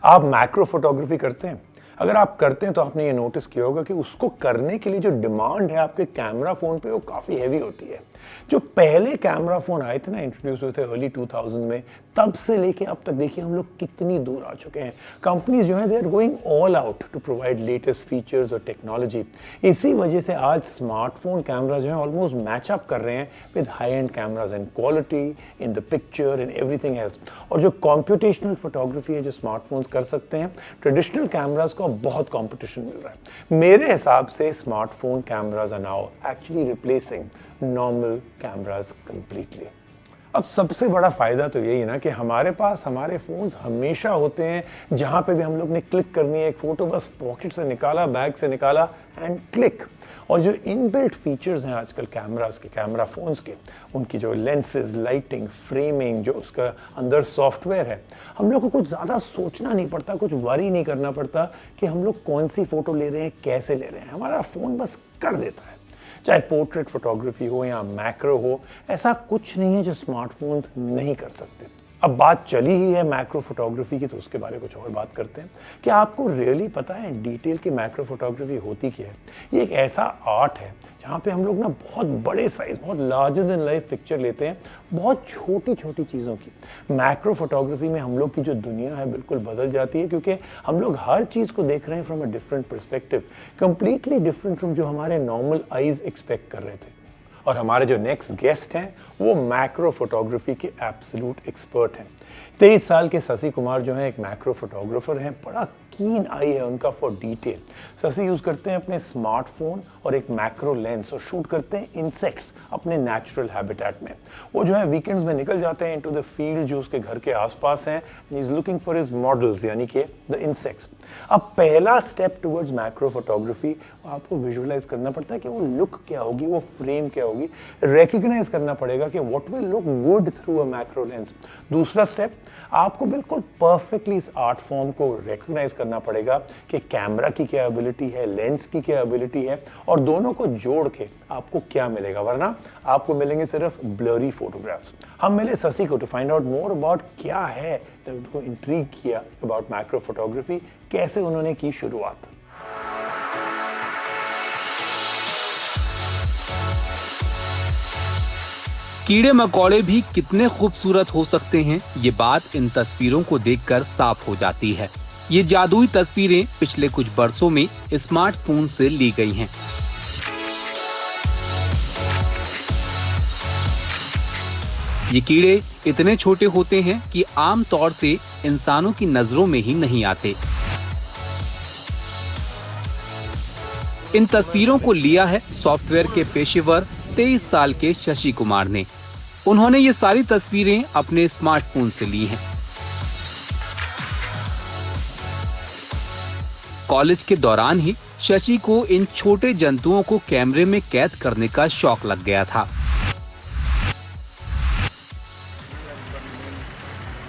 आप macro photography करते हैं? अगर आप करते हैं तो आपने ये नोटिस किया होगा कि उसको करने के लिए जो डिमांड है आपके कैमरा फ़ोन पे वो काफ़ी हैवी होती है। जो पहले कैमरा फ़ोन आए थे ना, इंट्रोड्यूस हुए थे अर्ली 2000 में, तब से लेके अब तक देखिए हम लोग कितनी दूर आ चुके हैं। कंपनीज जो हैं they are going all out to provide latest features और टेक्नोलॉजी। इसी वजह से आज स्मार्टफोन कैमरा जो है ऑलमोस्ट मैच अप कर रहे हैं with high and cameras in quality, in the picture, in everything else. और जो कॉम्प्यूटेशनल फोटोग्राफी है जो स्मार्टफोन्स कर सकते हैं, ट्रेडिशनल कैमराज को बहुत कॉम्पिटिशन मिल रहा है। मेरे हिसाब से smartphone cameras are now actually replacing normal cameras completely. अब सबसे बड़ा फ़ायदा तो यही है ना कि हमारे पास हमारे फ़ोन्स हमेशा होते हैं। जहाँ पे भी हम लोग ने क्लिक करनी है, एक फ़ोटो बस पॉकेट से निकाला, बैग से निकाला एंड क्लिक। और जो इनबिल्ट फीचर्स हैं आजकल कैमरास के, कैमरा फ़ोन्स के, उनकी जो लेंसेज, लाइटिंग, फ्रेमिंग, जो उसका अंदर सॉफ्टवेयर है, हम लोग को कुछ ज़्यादा सोचना नहीं पड़ता, कुछ वरी नहीं करना पड़ता कि हम लोग कौन सी फ़ोटो ले रहे हैं, कैसे ले रहे हैं। हमारा फ़ोन बस कर देता है। चाहे पोर्ट्रेट फोटोग्राफी हो या मैक्रो हो, ऐसा कुछ नहीं है जो स्मार्टफोन्स नहीं कर सकते। अब बात चली ही है मैक्रो फोटोग्राफी की, तो उसके बारे में कुछ और बात करते हैं। क्या आपको रियली पता है डिटेल की मैक्रो फोटोग्राफी होती क्या है? ये एक ऐसा आर्ट है जहाँ पे हम लोग ना बहुत बड़े साइज, बहुत लार्जर देन लाइफ पिक्चर लेते हैं, बहुत छोटी छोटी चीज़ों की। मैक्रो फोटोग्राफी में हम लोग की जो दुनिया है बिल्कुल बदल जाती है, क्योंकि हम लोग हर चीज़ को देख रहे हैं from a different perspective, completely different from जो हमारे नॉर्मल आईज एक्सपेक्ट कर रहे थे। और हमारे जो नेक्स्ट गेस्ट हैं वो मैक्रो फोटोग्राफी के एब्सोल्यूट एक्सपर्ट हैं। 23 साल के शशि कुमार जो हैं एक मैक्रो फोटोग्राफर हैं। बड़ा कीन आई है उनका फॉर डिटेल। शशि यूज़ करते हैं अपने स्मार्टफोन और एक मैक्रो लेंस और शूट करते हैं इंसेक्ट्स अपने नेचुरल हैबिटेट में। वो जो है वीकेंड्स में निकल जाते हैं इनटू द फील्ड जो उसके घर के आसपास हैं, and he is looking for his models, यानी कि द इंसेक्ट्स। अब पहला स्टेप टुवर्ड्स मैक्रो फोटोग्राफी, आपको विजुअलाइज करना पड़ता है कि वो लुक क्या होगी, वो फ्रेम क्या होगी, रिकग्नाइज करना पड़ेगा कि what will look good through a macro lens. दूसरा स्टेप, आपको बिल्कुल परफेक्टली इस आर्ट फॉर्म को रिकग्नाइज करना पड़ेगा कि कैमरा की क्या एबिलिटी है, लेंस की क्या एबिलिटी है, और दोनों को जोड़ के आपको क्या मिलेगा, वरना आपको मिलेंगे सिर्फ ब्लरी फोटोग्राफ्स। हम मिले शशि को to find out more about क्या है जो उनको इंट्रीग किया अबाउट मैक्रो फोटोग्राफी, कैसे उन्होंने की शुरुआत। कीड़े मकोड़े भी कितने खूबसूरत हो सकते हैं, ये बात इन तस्वीरों को देखकर साफ हो जाती है। ये जादुई तस्वीरें पिछले कुछ बरसों में स्मार्टफोन से ली गई हैं। ये कीड़े इतने छोटे होते हैं कि आम तौर से इंसानों की नजरों में ही नहीं आते। इन तस्वीरों को लिया है सॉफ्टवेयर के पेशेवर 23 साल के शशि कुमार ने। उन्होंने ये सारी तस्वीरें अपने स्मार्टफोन से ली हैं। कॉलेज के दौरान ही शशि को इन छोटे जंतुओं को कैमरे में कैद करने का शौक लग गया था।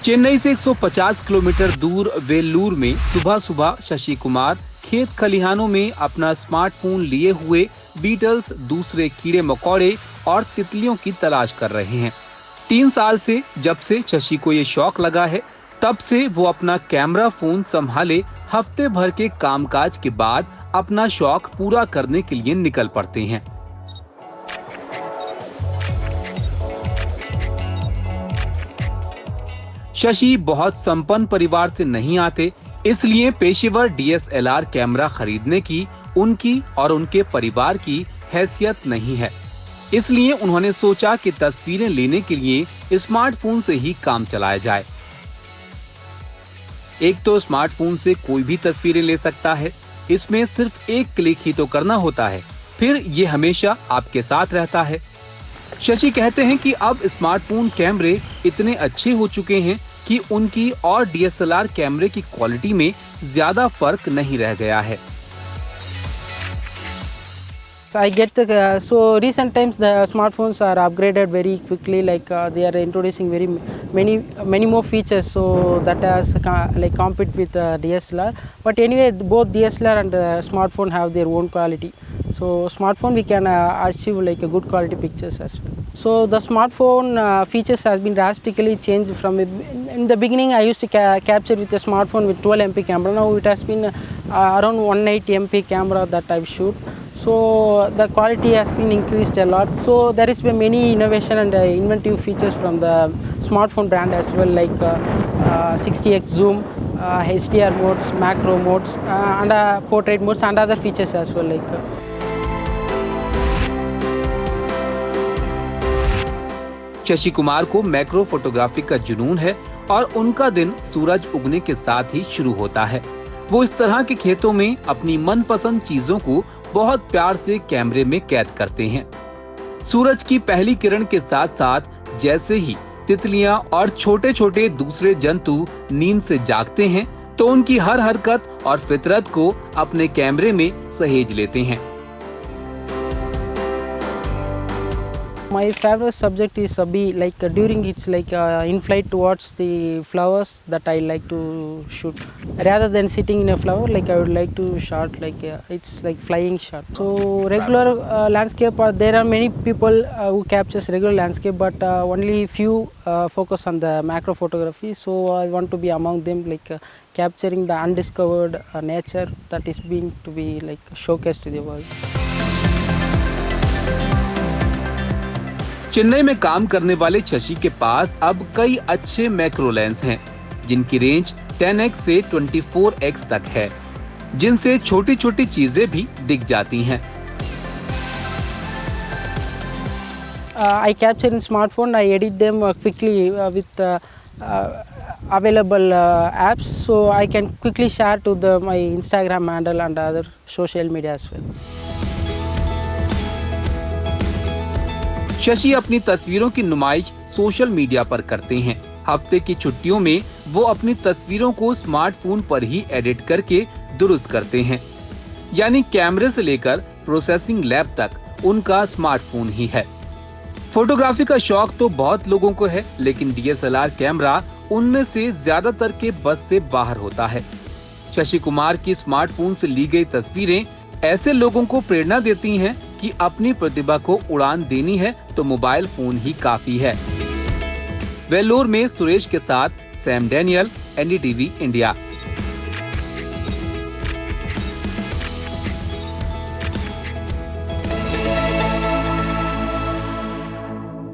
चेन्नई से 150 किलोमीटर दूर वेल्लूर में सुबह सुबह शशि कुमार खेत खलिहानों में अपना स्मार्टफोन लिए हुए बीटल्स, दूसरे कीड़े मकोड़े और तितलियों की तलाश कर रहे हैं। 3 साल से जब से शशि को ये शौक लगा है, तब से वो अपना कैमरा फोन संभाले हफ्ते भर के कामकाज के बाद अपना शौक पूरा करने के लिए निकल पड़ते हैं। शशि बहुत संपन्न परिवार से नहीं आते, इसलिए पेशेवर DSLR कैमरा खरीदने की उनकी और उनके परिवार की हैसियत नहीं है। इसलिए उन्होंने सोचा कि तस्वीरें लेने के लिए स्मार्टफोन से ही काम चलाया जाए। एक तो स्मार्टफोन से कोई भी तस्वीरें ले सकता है, इसमें सिर्फ एक क्लिक ही तो करना होता है, फिर ये हमेशा आपके साथ रहता है। शशि कहते हैं कि अब स्मार्टफोन कैमरे इतने अच्छे हो चुके हैं कि उनकी और DSLR कैमरे की क्वालिटी में ज्यादा फर्क नहीं रह गया है। I get so recent times the smartphones are upgraded very quickly, like they are introducing very many more features, so that has like compete with DSLR. But anyway, both DSLR and smartphone have their own quality. So smartphone we can achieve like a good quality pictures as well. So the smartphone features has been drastically changed from in the beginning I used to capture with a smartphone with 12 MP camera. Now it has been around 180 MP camera that I shoot. So the quality has been increased a lot. So there is been many innovation and inventive features from the smartphone brand as well, like 60x zoom, HDR modes, macro modes, and portrait modes, and other features as well. Shashi Kumar को macro photography का जुनून है और उनका दिन सूरज उगने के साथ ही शुरू होता है। वो इस तरह के खेतों में अपनी मनपसंद चीजों को बहुत प्यार से कैमरे में कैद करते हैं। सूरज की पहली किरण के साथ साथ जैसे ही तितलियां और छोटे छोटे दूसरे जंतु नींद से जागते हैं तो उनकी हर हरकत और फितरत को अपने कैमरे में सहेज लेते हैं। My favorite subject is a bee. Like during it's like in flight towards the flowers that I like to shoot. Rather than sitting in a flower, like I would like to shot like it's like flying shot. So regular landscape, there are many people who captures regular landscape, but only few focus on the macro photography. So I want to be among them, like capturing the undiscovered nature that is being to be like showcased to the world. Chennai में काम करने वाले शशि के पास अब कई अच्छे macro lens हैं, जिनकी रेंज 10x से 24x तक है, जिनसे छोटी छोटी चीजें भी दिख जाती हैं। I capture in smartphone. I edit them quickly with available apps, so I can quickly share to my Instagram handle and other social media as well. Shashi अपनी तस्वीरों की नुमाइश सोशल मीडिया पर करते हैं। हफ्ते की छुट्टियों में वो अपनी तस्वीरों को स्मार्टफोन पर ही एडिट करके दुरुस्त करते हैं। यानी कैमरे से लेकर प्रोसेसिंग लैब तक उनका स्मार्टफोन ही है। फोटोग्राफी का शौक तो बहुत लोगों को है, लेकिन डीएसएलआर कैमरा उनमें से ज्यादातर के बस से बाहर होता है। शशि कुमार की स्मार्टफोन से ली गई तस्वीरें ऐसे लोगों को प्रेरणा देती हैं कि अपनी प्रतिभा को उड़ान देनी है तो मोबाइल फोन ही काफी है। वेल्लोर में सुरेश के साथ Sam Daniel, NDTV India.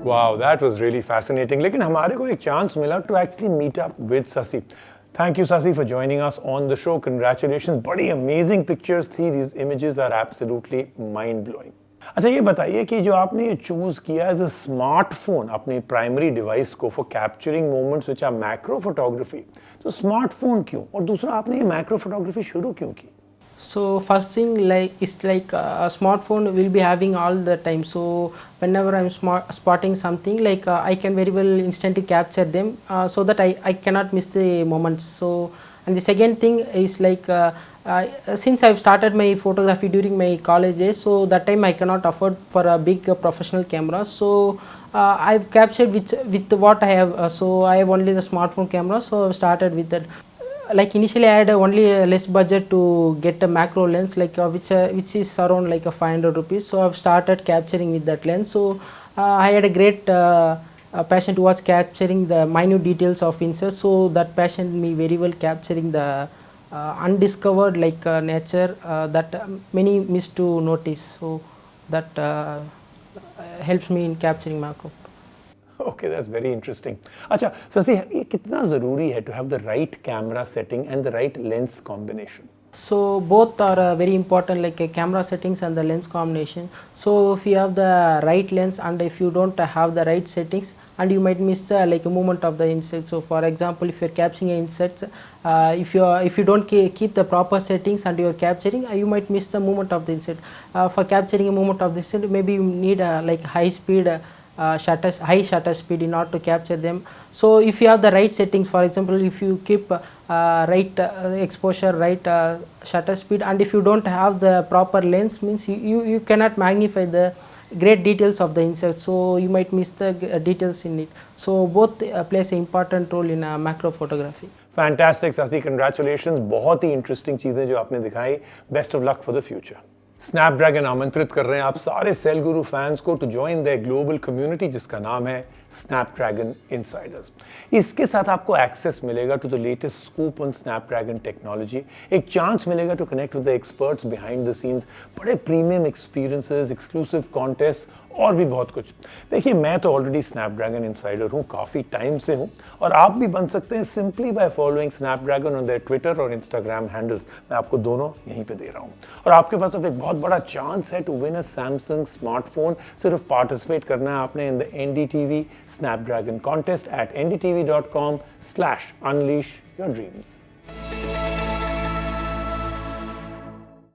Wow, that was really fascinating. लेकिन हमारे को एक चांस मिला to actually meet up with Sasi. Thank you, Sasi, for joining us on the show. Congratulations. बड़ी amazing pictures थी. These images are absolutely mind-blowing. अच्छा ये बताइए कि जो आपने ये चूज किया एज अ स्मार्टफोन अपने प्राइमरी डिवाइस को for capturing moments which are macro photography, तो स्मार्टफोन क्यों, और दूसरा आपने ये मैक्रो फोटोग्राफी शुरू क्यों की? So first thing like is like a smartphone will be having all the time. So whenever I'm spotting something, like I can very well instantly capture them so that I cannot miss the moments. So and the second thing is like since I've started my photography during my college days, so that time I cannot afford for a big professional camera. So I've captured with what I have. So I have only the smartphone camera. So I've started with that. Like initially I had only a less budget to get a macro lens, like which is around like a 500 rupees. So I've started capturing with that lens. So I had a great passion towards capturing the minute details of insects. So that passion me very well capturing the undiscovered like nature that many miss to notice. So that helps me in capturing macro. Okay, that's very interesting. अच्छा ससी, ये कितना ज़रूरी है to have the right camera setting and the right lens combination? So both are very important, like camera settings and the lens combination. So if you have the right lens and if you don't have the right settings, and you might miss like a movement of the insect. So for example, if you're capturing insects, if you don't keep the proper settings and you're capturing, you might miss the movement of the insect. For capturing a movement of the insect, maybe you need like high speed high shutter speed in order to capture them. So if you have the right settings, for example, if you keep right exposure, right shutter speed, and if you don't have the proper lens, means you cannot magnify the great details of the insect, so you might miss the details in it. So both plays an important role in macro photography. Fantastic, Sasi, congratulations. बहुत ही interesting चीज़ें जो आपने दिखाई. Best of luck for the future. Snapdragon आमंत्रित कर रहे हैं आप सारे सेल गुरु फैंस को to join the global community जिसका नाम है Snapdragon Insiders। इसके साथ आपको एक्सेस मिलेगा to the latest scoop on Snapdragon technology, एक चांस मिलेगा to connect with the experts behind the scenes, बड़े प्रीमियम एक्सपीरियंसेस, एक्सक्लूसिव कॉन्टेस्ट और भी बहुत कुछ। देखिए, मैं तो ऑलरेडी स्नैपड्रैगन इंसाइडर हूँ, काफ़ी टाइम से हूँ, और आप भी बन सकते हैं simply by following Snapdragon on their Twitter और इंस्टाग्राम हैंडल्स। मैं आपको दोनों यहीं पे दे रहा हूँ। और आपके पास अब एक बहुत बड़ा चांस है to win a Samsung smartphone. सिर्फ पार्टिसिपेट करना है आपने in the NDTV Snapdragon contest at ndtv.com/unleash your dreams।